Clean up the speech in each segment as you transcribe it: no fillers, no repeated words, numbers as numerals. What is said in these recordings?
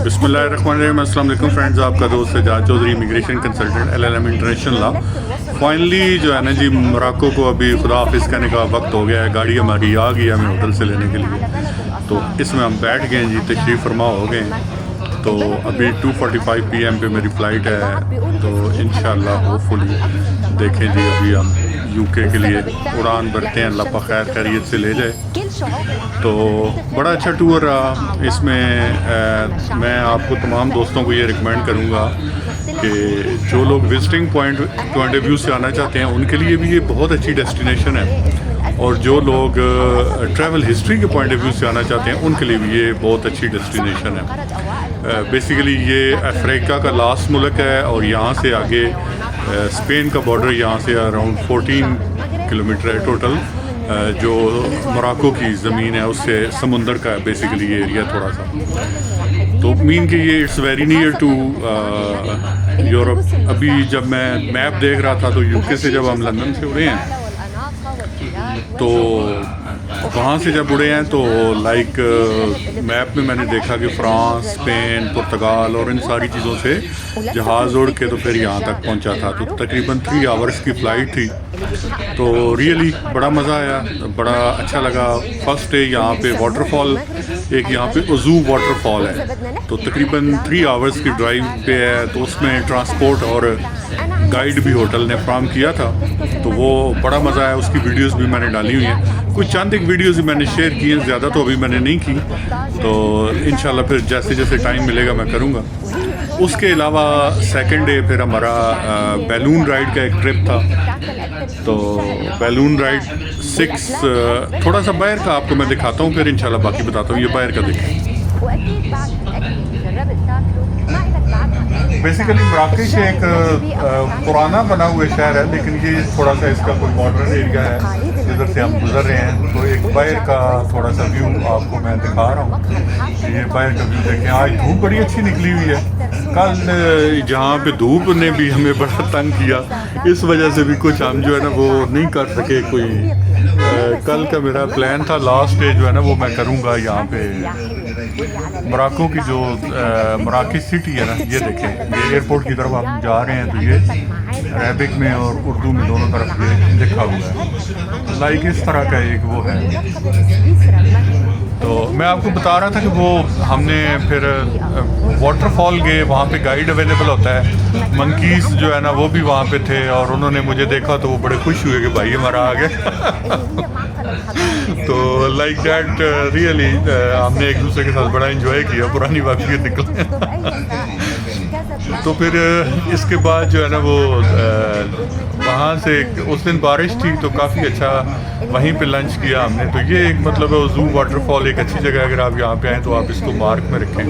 बिस्मिल्लाहिर्रहमानिर्रहीम। अस्सलाम वालेकुम फ्रेंड्स, आपका दोस्त Sajad Chaudhary, immigration consultant LLM international law. Finally जो है ना जी, मोरक्को को अभी खुदा हाफिज़ कहने का वक्त हो गया है। गाड़ी हमारी आ गई है हमें होटल से लेने के लिए, तो इसमें हम बैठ गए हैं जी, तशरीफ़ फरमा हो गए हैं। तो अभी 2:45 PM पे मेरी फ़्लाइट है, तो इंशाल्लाह होपफुली देखें जी, अभी हम UK के लिए उड़ान भरते हैं। अल्लाह पाक खैर खैरियत से ले जाए। तो बड़ा अच्छा टूर रहा। इसमें मैं आपको तमाम दोस्तों को ये रिकमेंड करूँगा कि जो लोग विजिटिंग पॉइंट ऑफ व्यू से आना चाहते हैं उनके लिए भी ये बहुत अच्छी डेस्टिनेशन है, और जो लोग ट्रैवल हिस्ट्री के पॉइंट ऑफ व्यू से आना चाहते हैं उनके लिए भी ये बहुत अच्छी डेस्टिनेशन है। बेसिकली ये अफ्रीका का लास्ट मुल्क है, और यहाँ से आगे स्पेन का बॉर्डर यहाँ से अराउंड 14 किलोमीटर है टोटल। जो मोरक्को की ज़मीन है उससे समुंदर का बेसिकली ये एरिया थोड़ा सा, तो मीन कि ये it's very near to Europe. अभी जब मैं मैप देख रहा था तो UK से जब हम लंदन से उड़े हैं, तो वहाँ से जब उड़े हैं तो लाइक मैप में मैंने देखा कि फ्रांस, स्पेन, पुर्तगाल और इन सारी चीज़ों से जहाज़ उड़ के तो फिर यहाँ तक पहुँचा था। तो तकरीबन 3 आवर्स की फ़्लाइट थी। तो रियली बड़ा मज़ा आया, बड़ा अच्छा लगा। फर्स्ट डे यहाँ पे वाटरफॉल, एक यहाँ पे उज़ू वाटरफॉल है, तो तकरीबन 3 आवर्स की ड्राइव पे है। तो उसमें ट्रांसपोर्ट और गाइड भी होटल ने फ्राहम किया था, तो वो बड़ा मज़ा आया। उसकी वीडियोस भी मैंने डाली हुई हैं, कुछ चंद एक वीडियोस ही मैंने शेयर की हैं, ज़्यादा तो अभी मैंने नहीं की। तो इंशाल्लाह फिर जैसे जैसे टाइम मिलेगा मैं करूँगा। उसके अलावा सेकंड डे फिर हमारा बैलून राइड का एक ट्रिप था। तो बैलून राइड 6 थोड़ा सा बाहर का आपको मैं दिखाता हूँ, फिर इंशाल्लाह बाकी बताता हूँ। ये बाहर का देखें। बेसिकली मराकश एक पुराना बना हुआ शहर है, लेकिन ये थोड़ा सा इसका कोई मॉडर्न एरिया है जिधर से हम गुजर रहे हैं। तो एक बाहर का थोड़ा सा व्यू आपको मैं दिखा रहा हूँ। ये बाहर का व्यू देखें। आज धूप बड़ी अच्छी निकली हुई है। कल जहाँ पे धूप ने भी हमें बड़ा तंग किया, इस वजह से भी कुछ हम जो है ना वो नहीं कर सके कोई। कल का मेरा प्लान था, लास्ट डे जो है ना वो मैं करूँगा यहाँ पे मोरक्को की जो मराकश सिटी है ना, ये देखें, ये एयरपोर्ट की तरफ हम जा रहे हैं। तो ये अरबिक में और उर्दू में दोनों तरफ ये लिखा हुआ है, लाइक इस तरह का एक वो है। तो मैं आपको बता रहा था कि वो हमने फिर वाटरफॉल गए, वहाँ पे गाइड अवेलेबल होता है। मंकीज़ जो है ना वो भी वहाँ पे थे, और उन्होंने मुझे देखा तो वो बड़े खुश हुए कि भाई हमारा आ गया। तो लाइक दैट रियली हमने एक दूसरे के साथ बड़ा एंजॉय किया, पुरानी वाक़ियत निकले। तो फिर इसके बाद जो है ना वो वहाँ से उस दिन बारिश थी तो काफ़ी अच्छा वहीं पे लंच किया हमने। तो ये एक मतलब है ज़ू वाटरफॉल एक अच्छी जगह है, अगर आप यहाँ पे आएँ तो आप इसको मार्क में रखें।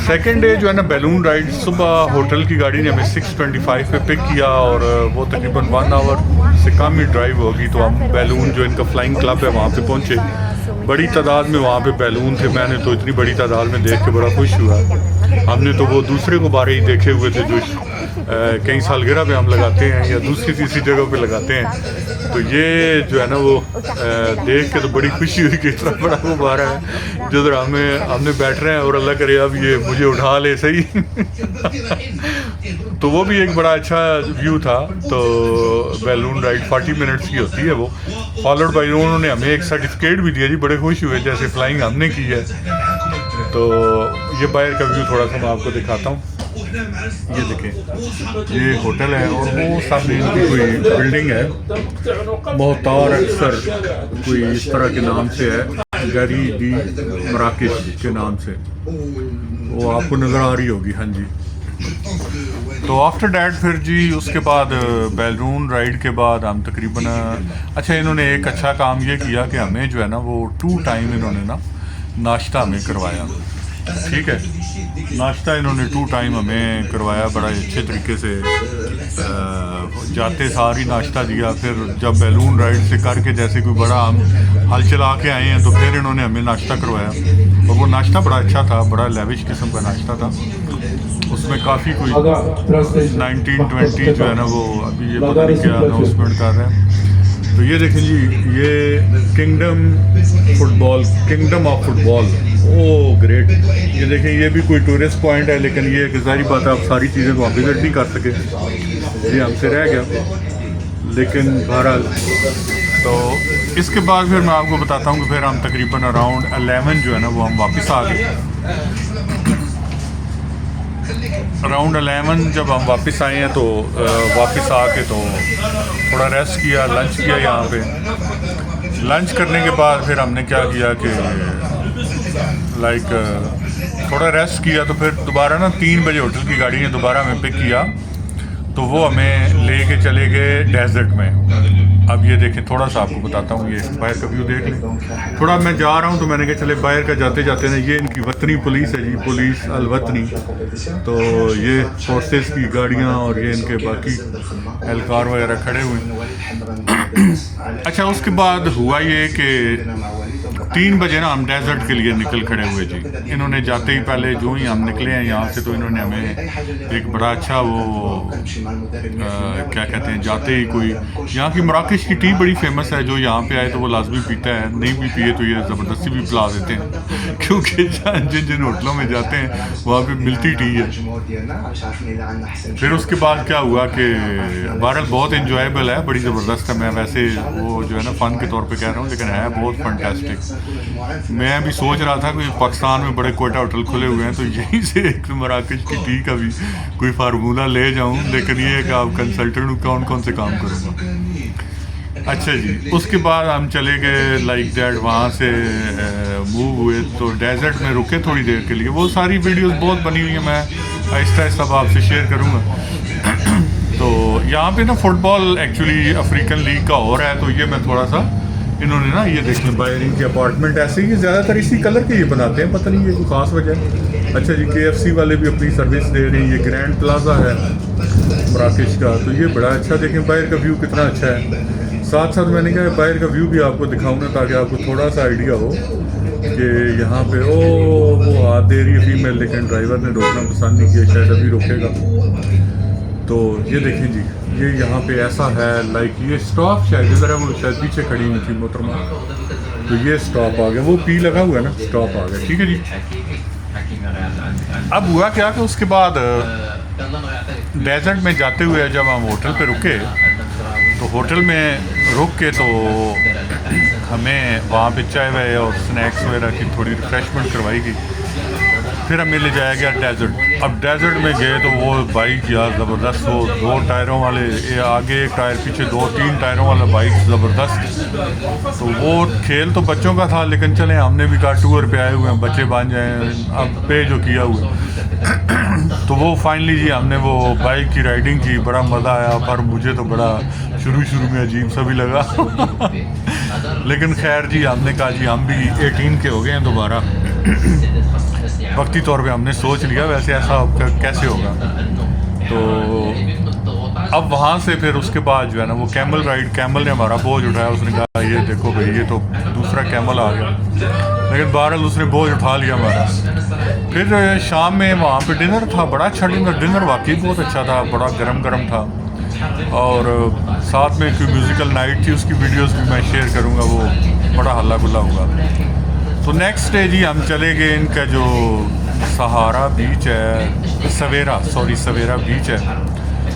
सेकेंड डे जो है ना बैलून राइड, सुबह होटल की गाड़ी ने हमें 6:25 पे पिक किया, और वो तकरीबन 1 आवर से कम ही ड्राइव होगी। तो हम बैलून जो इनका फ्लाइंग क्लब है वहाँ पे पहुँचे। बड़ी तादाद में वहाँ पे बैलून थे, मैंने तो इतनी बड़ी तादाद में देख के बड़ा खुश हुआ। हमने तो वो दूसरे गुब्बारे ही देखे हुए थे जो कई सालगिरह पे हम लगाते हैं या दूसरी तीसरी जगह पे लगाते हैं। तो ये जो है ना वो देख के तो बड़ी खुशी हुई कि इतना बड़ा गुब्बारा है जिधर हमने बैठ रहे हैं, और अल्लाह करे अब ये मुझे उठा ले सही। तो वो भी एक बड़ा अच्छा व्यू था। तो बैलून राइड 40 मिनट्स की होती है वो, फॉलोड बाई उन्होंने हमें एक सर्टिफिकेट भी दिया जी, बड़े खुश हुए जैसे फ्लाइंग हमने की है। तो ये बाहर का व्यू थोड़ा सा मैं आपको दिखाता हूँ। ये देखें, ये होटल है, और वो सामने इनकी कोई बिल्डिंग है, मोहतार अक्सर कोई इस तरह के नाम से है, गरी दी मराकश के नाम से, वो आपको नज़र आ रही होगी। हाँ जी। तो आफ्टर डैट फिर जी उसके बाद बैलून राइड के बाद हम तकरीबन अच्छा, इन्होंने एक अच्छा काम ये किया कि हमें जो है ना वो 2 टाइम इन्होंने ना नाश्ता हमें करवाया। ठीक है, नाश्ता इन्होंने 2 टाइम हमें करवाया बड़ा अच्छे तरीके से। जाते सार ही नाश्ता दिया, फिर जब बैलून राइड से करके जैसे कोई बड़ा हम हल चला के आए हैं तो फिर इन्होंने हमें नाश्ता करवाया, और वो नाश्ता बड़ा अच्छा था, बड़ा लेविश किस्म का नाश्ता था। उसमें काफ़ी कोई 19-20 जो है ना वो अभी ये पता नहीं क्या अनाउंसमेंट कर रहे हैं। तो ये देखें जी, ये kingdom of football oh great. ये देखें, ये भी कोई टूरिस्ट पॉइंट है, लेकिन ये एक ज़ाहिर बात है आप सारी चीज़ें तो आप विज़िट नहीं कर सके, ये हमसे रह गया। लेकिन बहरहाल तो इसके बाद फिर मैं आपको बताता हूँ कि फिर हम तकरीबन अराउंड 11 जो है ना वो हम वापस आ गए। अराउंड 11 जब हम वापस आए हैं तो वापस आके तो थोड़ा रेस्ट किया, लंच किया यहाँ पे। लंच करने के बाद फिर हमने क्या किया कि थोड़ा रेस्ट किया, तो फिर दोबारा ना 3 बजे होटल की गाड़ी ने दोबारा हमें पिक किया, तो वो हमें ले के चले गए डेजर्ट में। अब ये देखें, थोड़ा सा आपको बताता हूँ, ये बाहर का व्यू देख लें। थोड़ा मैं जा रहा हूँ तो मैंने कहा चले बाहर का जाते जाते ना, ये इनकी वतनी पुलिस है जी, पुलिस अल वतनी। तो ये फोर्सेस की गाड़ियाँ और ये इनके बाकी एहलकार वगैरह खड़े हुए। अच्छा, उसके बाद हुआ ये कि 3 बजे ना हम डेजर्ट के लिए निकल खड़े हुए जी। इन्होंने जाते ही पहले जो ही हम निकले हैं यहाँ से, तो इन्होंने हमें एक बड़ा अच्छा वो क्या कहते हैं, जाते ही कोई यहाँ की मराकश की टी बड़ी फेमस है, जो यहाँ पे आए तो वो लाजमी पीता है, नहीं भी पिए तो ये ज़बरदस्ती भी पिला देते हैं, क्योंकि जिन जिन होटलों में जाते हैं वहाँ पे मिलती टी है। फिर उसके बाद क्या हुआ कि बहरहाल बहुत इंजॉयबल है, बड़ी ज़बरदस्त है। मैं वैसे वो जो है ना फ़न के तौर पे कह रहा हूँ, लेकिन है बहुत फंटास्टिक। मैं भी सोच रहा था कि पाकिस्तान में बड़े कोयटा होटल खुले हुए हैं, तो यहीं से एक मराकश की टी का भी कोई फार्मूला ले जाऊँ, लेकिन ये है कि आप कंसल्टेंट हूँ, कौन कौन से काम करूँगा। अच्छा जी, उसके बाद हम चले गए लाइक दैट, वहाँ से मूव हुए तो डेजर्ट में रुके थोड़ी देर के लिए। वो सारी वीडियोस बहुत बनी हुई हैं, मैं आहिस्ता आहिस्ता आपसे शेयर करूँगा। तो यहाँ पे ना फुटबॉल एक्चुअली अफ्रीकन लीग का हो रहा है, तो ये मैं थोड़ा सा इन्होंने ना ये देख लें, बाहर इनके अपार्टमेंट ऐसे ही ज़्यादातर इसी कलर के ये बनाते हैं, पता नहीं ये कोई ख़ास वजह है। अच्छा जी, KFC वाले भी अपनी सर्विस दे रहे हैं। ये ग्रैंड प्लाजा है मराकश का, तो ये बड़ा अच्छा, देखें बाहर का व्यू कितना अच्छा है। साथ साथ मैंने कहा बाहर का व्यू भी आपको दिखाऊंगा ताकि आपको थोड़ा सा आइडिया हो कि यहाँ पे वो हाथ दे रही है फीमेल, लेकिन ड्राइवर ने रोकना पसंद नहीं किया, शायद अभी रोकेगा। तो ये देखें जी, ये यहाँ पे ऐसा है लाइक ये स्टॉप शायद इधर है, वो शायद पीछे खड़ी हुई थी मोहतरमा, तो ये स्टॉप आ गया, वो पी लगा हुआ है ना, स्टॉप आ गया। ठीक है जी। अब हुआ क्या कि उसके बाद डेजर्ट में जाते हुए जब हम होटल पे रुके, तो होटल में रुक के तो हमें वहाँ पे चाय वाय और स्नैक्स वगैरह की थोड़ी रिफ्रेशमेंट करवाई गई। फिर हमें ले जाया गया डेजर्ट। अब डेजर्ट में गए तो वो बाइक यार ज़बरदस्त, वो 2 टायरों वाले, आगे एक टायर पीछे 2-3 टायरों वाला बाइक ज़बरदस्त। तो वो खेल तो बच्चों का था, लेकिन चले हमने भी कहा टूर पे आए हुए हैं, बच्चे बांध जाएँ, अब पे जो किया हुआ। तो वो फाइनली जी हमने वो बाइक की राइडिंग की, बड़ा मज़ा आया, पर मुझे तो बड़ा शुरू में अजीब सा भी लगा। लेकिन खैर जी, हमने कहा जी हम भी 18 के हो गए हैं दोबारा, वक्ती तौर पे हमने सोच लिया, वैसे ऐसा कैसे होगा। तो अब वहाँ से फिर उसके बाद जो है ना वो कैमल राइड, कैमल ने हमारा बोझ उठाया, उसने कहा ये देखो भाई ये तो दूसरा कैमल आ गया, लेकिन बहरहाल उसने बोझ उठा लिया हमारा। फिर शाम में वहाँ पे डिनर था, बड़ा अच्छा डिनर वाकई बहुत अच्छा था, बड़ा गरम था, और साथ में कोई म्यूज़िकल नाइट थी, उसकी वीडियोस भी मैं शेयर करूँगा, वो बड़ा हल्ला गुल्ला हुआ। तो नेक्स्ट डे जी हम चले गए, इनका जो सहारा बीच है, सवेरा बीच है,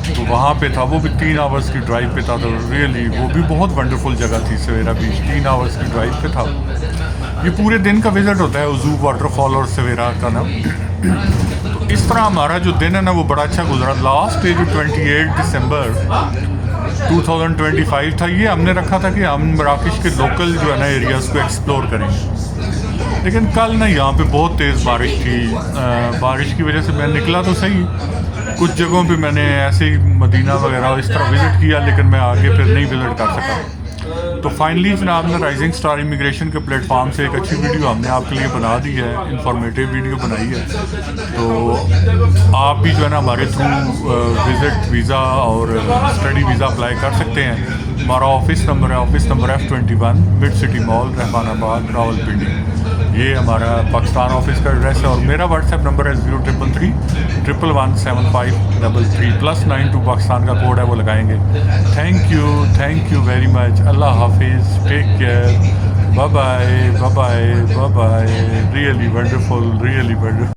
तो वहाँ पे था, वो भी 3 आवर्स की ड्राइव पे था। तो रियली वो भी बहुत वंडरफुल जगह थी सवेरा बीच, 3 आवर्स की ड्राइव पे था। ये पूरे दिन का विज़िट होता है उजू वाटरफॉल और सवेरा का ना। तो इस तरह हमारा जो दिन है ना वो बड़ा अच्छा गुजरा। लास्ट डे जो 28 दिसंबर 2025 था, ये हमने रखा था कि हम मराकश के लोकल जो है ना एरियाज़ को एक्सप्लोर करेंगे, लेकिन कल ना यहाँ पे बहुत तेज़ बारिश थी। बारिश की वजह से मैं निकला तो सही, कुछ जगहों पे मैंने ऐसे ही मदीना वगैरह इस तरह विज़िट किया, लेकिन मैं आगे फिर नहीं विज़िट कर सका। तो फाइनली जनाब ने राइजिंग स्टार इमिग्रेशन के प्लेटफॉर्म से एक अच्छी वीडियो हमने आपके लिए बना दी है, इंफॉर्मेटिव वीडियो बनाई है। तो आप भी जो है ना हमारे थ्रू विज़िट वीज़ा और स्टडी वीज़ा अप्लाई कर सकते हैं। हमारा ऑफिस नंबर है F21 mid city mall, Rahmanabad, Rawalpindi. ये हमारा पाकिस्तान ऑफिस का एड्रेस है, और मेरा व्हाट्सएप नंबर है 0333 111 7533 +92 पाकिस्तान का कोड है, वो लगाएंगे। Thank you very much. अल्लाह हाफिज़, take care. Bye bye bye bye bye bye, really wonderful, really wonderful.